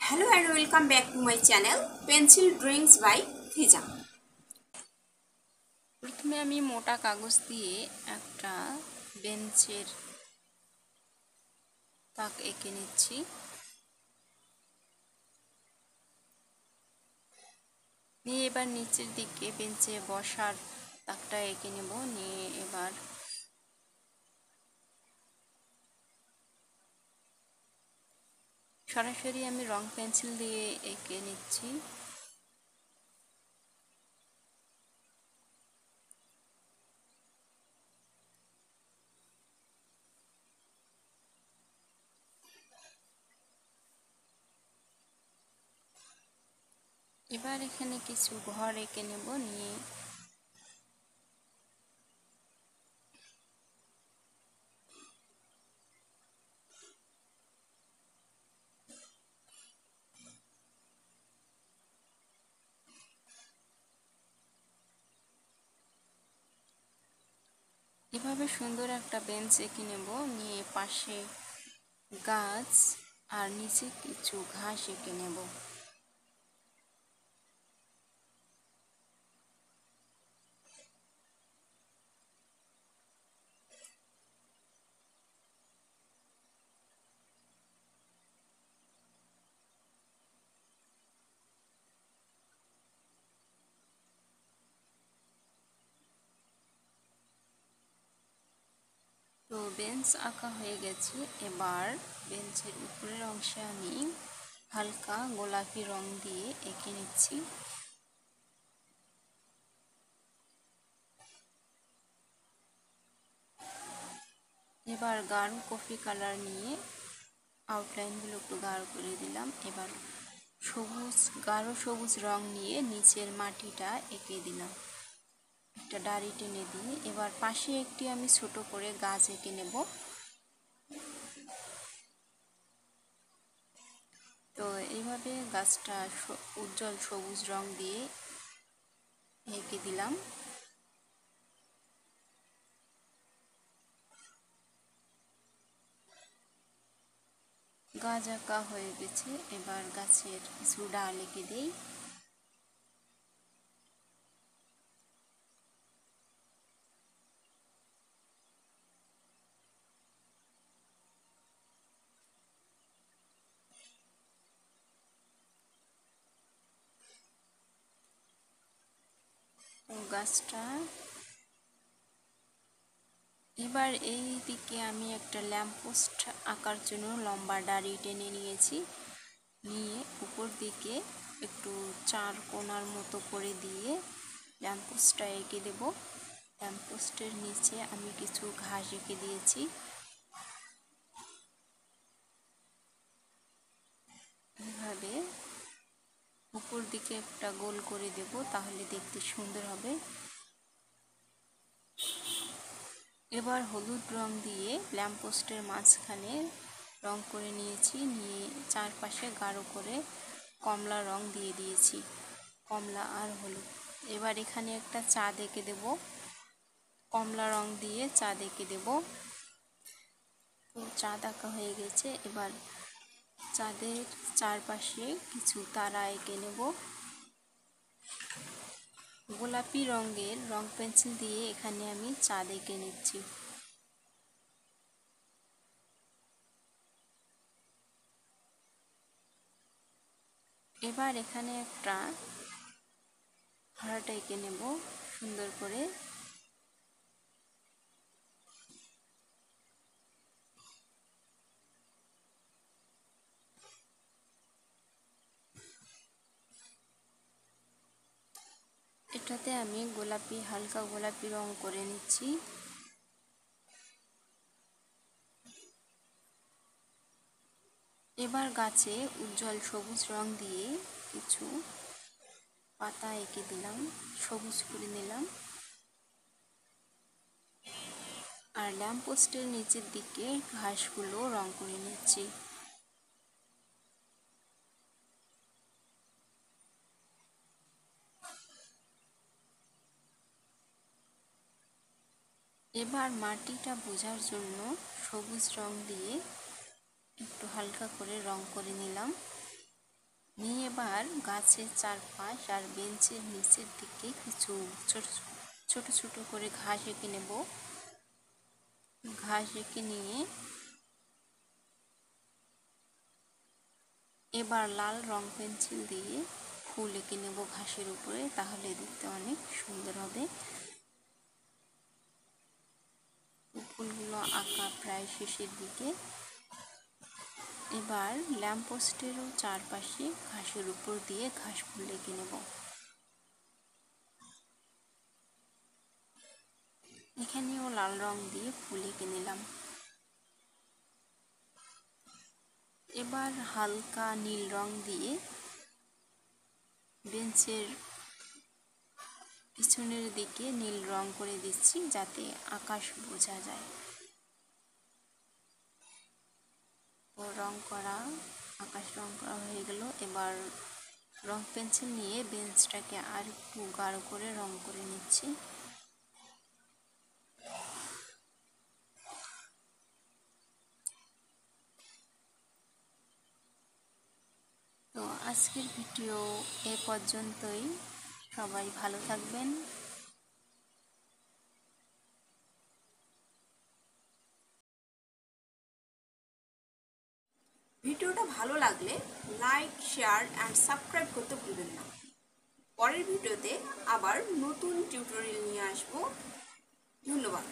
Hello and welcome back to my channel Pencil Drawings by Fiza। প্রথমে আমি মোটা কাগজ দিয়ে একটা বেঞ্চের তাক এঁকে নিচ্ছি। নিয়ে এবার নিচের দিকে বেঞ্চে বসার তাকটা এঁকে নেব। নিয়ে এবার সরাসরি আমি রং পেন্সিল দিয়ে এঁকে নিচ্ছি। এবার এখানে কিছু ঘর এঁকে নেব। নিয়ে এভাবে সুন্দর একটা বেঞ্চ এঁকে নেব। নিয়ে পাশে গাছ আর নিচে কিছু ঘাস এঁকে নেব। তো বেঞ্চ আঁকা হয়ে গেছে। এবার বেঞ্চের উপরের অংশে আমি হালকা গোলাপি রং দিয়ে এঁকে নিচ্ছি। এবার গাঢ় কফি কালার নিয়ে আউটলাইনগুলো একটু গাঢ় করে দিলাম। এবার গাঢ় সবুজ রং নিয়ে নিচের মাটিটা এঁকে দিলাম, একটা ডাঁড়ি টেনে দিয়ে। এবার পাশে একটি আমি ছোট করে গাছ এঁকে নেব। তো এইভাবে গাছটা উজ্জ্বল সবুজ রং দিয়ে এঁকে দিলাম। গাছ আঁকা হয়ে গেছে। এবার গাছের কিছু ডাল এঁকে দিই। গাছটা এবার এই দিকে আমি একটা ল্যাম্পপোস্ট আঁকার জন্য লম্বা ডাঁড়ি টেনে নিয়েছি। নিয়ে উপর দিকে একটু চার কোণার মতো করে দিয়ে ল্যাম্পপোস্টটা এঁকে দেব। ল্যাম্পপোস্টের নিচে আমি কিছু ঘাস এঁকে দিয়েছি। এভাবে উপর দিকে একটা গোল করে দেব, তাহলে দেখতে সুন্দর হবে। এবার হলুদ রং দিয়ে ল্যাম্পপোস্টের মাঝখানে রং করে নিয়েছি। নিয়ে চারপাশে গাঢ় করে কমলা রং দিয়ে দিয়েছি, কমলা আর হলুদ। এবার এখানে একটা চাঁদ এঁকে দেব, কমলা রং দিয়ে চাঁদ এঁকে দেব। তো চাঁদ আঁকা হয়ে গেছে। এবার চাঁদের চারপাশে কিছু তারা এঁকে নেব। গোলাপি রঙের রং পেন্সিল দিয়ে এখানে আমি চাঁদ এঁকে নিচ্ছি। এবার এখানে একটা হার্ট এঁকে নেব সুন্দর করে। এটাতে আমি হালকা গোলাপি রং করে নিচ্ছি। এবার গাছে উজ্জ্বল সবুজ রং দিয়ে কিছু পাতা এঁকে দিলাম, সবুজ করে নিলাম। আর ল্যাম্পপোস্টের নিচের দিকে ঘাসগুলো রং করে নিচ্ছি। এবার মাটিটা বোঝার জন্য সবুজ রং দিয়ে একটু হালকা করে রং করে নিলাম। নিয়ে এবার গাছের চারপাশ আর বেঞ্চের নিচের দিকে কিছু ছোট ছোট ছোট করে ঘাস এঁকে নেব। ঘাস এঁকে নিয়ে এবার লাল রং পেন্সিল দিয়ে ফুল এঁকে নেব ঘাসের উপরে, তাহলে দেখতে অনেক সুন্দর হবে। ফুলগুলো আঁকা প্রায় শেষের দিকে। এবার ল্যাম্পপোস্টেরও চারপাশে ঘাসের উপর দিয়ে ঘাস ফুল এঁকে নেব। এখানেও লাল রং দিয়ে ফুল এঁকে নিলাম। এবার হালকা নীল রং দিয়ে বেঞ্চের পিছনের দিকে নীল রং করে দিচ্ছি, যাতে আকাশ বোঝা যায়। আকাশ রং করা হয়ে গেল। এবার রং পেন্সিল নিয়ে বেঞ্চটাকে আর একটু গাঢ় করে রং করে নিচ্ছি। তো আজকের ভিডিও এ পর্যন্তই। সবাই ভালো থাকবেন। ভিডিওটা ভালো লাগলে লাইক, শেয়ার অ্যান্ড সাবস্ক্রাইব করতে ভুলবেন না। পরের ভিডিওতে আবার নতুন টিউটোরিয়াল নিয়ে আসবো। ধন্যবাদ।